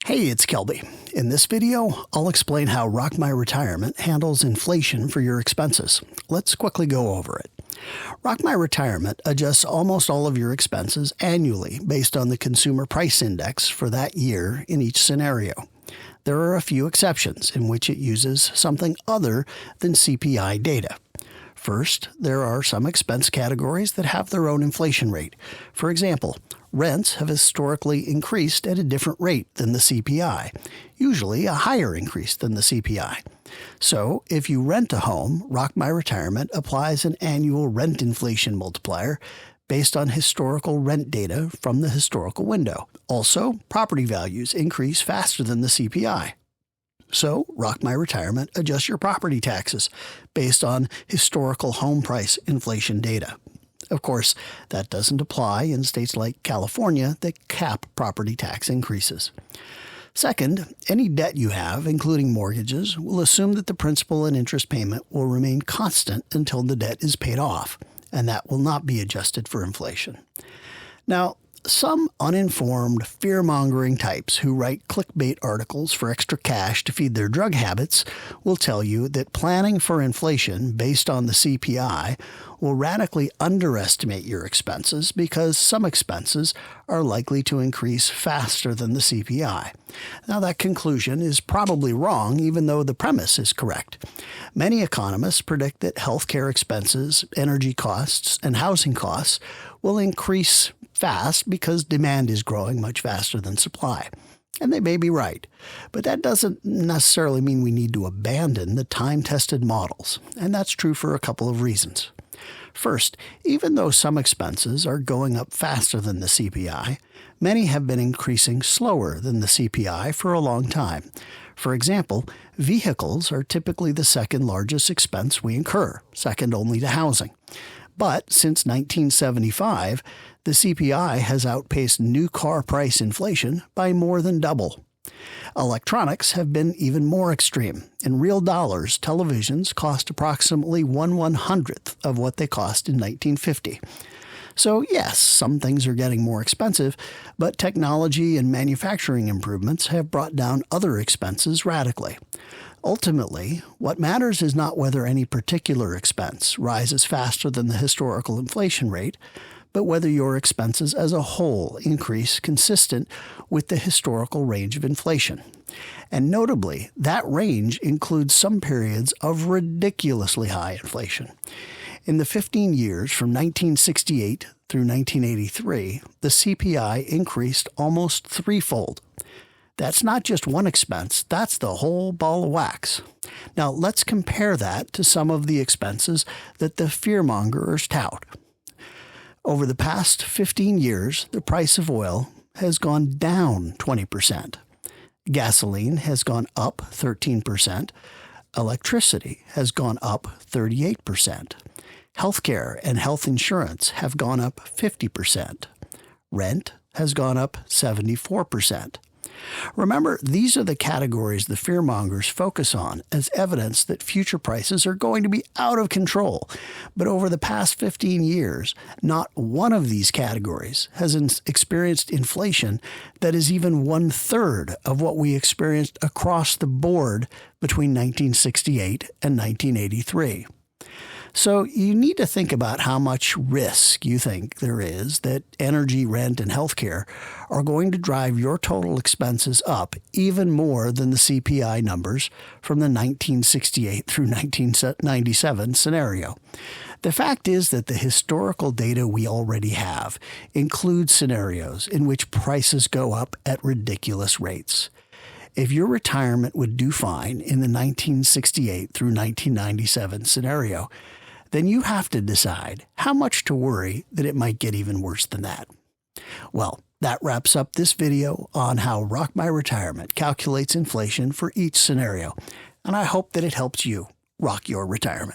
Hey, it's Kelby. In this video, I'll explain how Rock My Retirement handles inflation for your expenses. Let's quickly go over it. Rock My Retirement adjusts almost all of your expenses annually based on the Consumer Price Index for that year in each scenario. There are a few exceptions in which it uses something other than CPI data. First, there are some expense categories that have their own inflation rate. For example, rents have historically increased at a different rate than the CPI, usually a higher increase than the CPI. So, if you rent a home, Rock My Retirement applies an annual rent inflation multiplier based on historical rent data from the historical window. Also, property values increase faster than the CPI. So, Rock My Retirement adjusts your property taxes based on historical home price inflation data. Of course, that doesn't apply in states like California that cap property tax increases. Second, any debt you have, including mortgages, will assume that the principal and interest payment will remain constant until the debt is paid off, and that will not be adjusted for inflation. Now, some uninformed, fear-mongering types who write clickbait articles for extra cash to feed their drug habits will tell you that planning for inflation based on the CPI will radically underestimate your expenses because some expenses are likely to increase faster than the CPI. Now, that conclusion is probably wrong, even though the premise is correct. Many economists predict that healthcare expenses, energy costs, and housing costs will increase fast because demand is growing much faster than supply. And they may be right, but that doesn't necessarily mean we need to abandon the time-tested models, and that's true for a couple of reasons. First, even though some expenses are going up faster than the CPI, many have been increasing slower than the CPI for a long time. For example, vehicles are typically the second largest expense we incur, second only to housing. But since 1975, the CPI has outpaced new car price inflation by more than double. Electronics have been even more extreme. In real dollars, televisions cost approximately 1/100th of what they cost in 1950. So yes, some things are getting more expensive, but technology and manufacturing improvements have brought down other expenses radically. Ultimately, what matters is not whether any particular expense rises faster than the historical inflation rate, but whether your expenses as a whole increase consistent with the historical range of inflation. And notably, that range includes some periods of ridiculously high inflation. In the 15 years from 1968 through 1983, the CPI increased almost threefold. That's not just one expense, that's the whole ball of wax. Now, let's compare that to some of the expenses that the fearmongers tout. Over the past 15 years, the price of oil has gone down 20%. Gasoline has gone up 13%. Electricity has gone up 38%. Healthcare and health insurance have gone up 50%. Rent has gone up 74%. Remember, these are the categories the fearmongers focus on as evidence that future prices are going to be out of control. But over the past 15 years, not one of these categories has experienced inflation that is even 1/3 of what we experienced across the board between 1968 and 1983. So you need to think about how much risk you think there is that energy, rent, and healthcare are going to drive your total expenses up even more than the CPI numbers from the 1968 through 1997 scenario. The fact is that the historical data we already have includes scenarios in which prices go up at ridiculous rates. If your retirement would do fine in the 1968 through 1997 scenario, then you have to decide how much to worry that it might get even worse than that. Well, that wraps up this video on how Rock My Retirement calculates inflation for each scenario, and I hope that it helps you rock your retirement.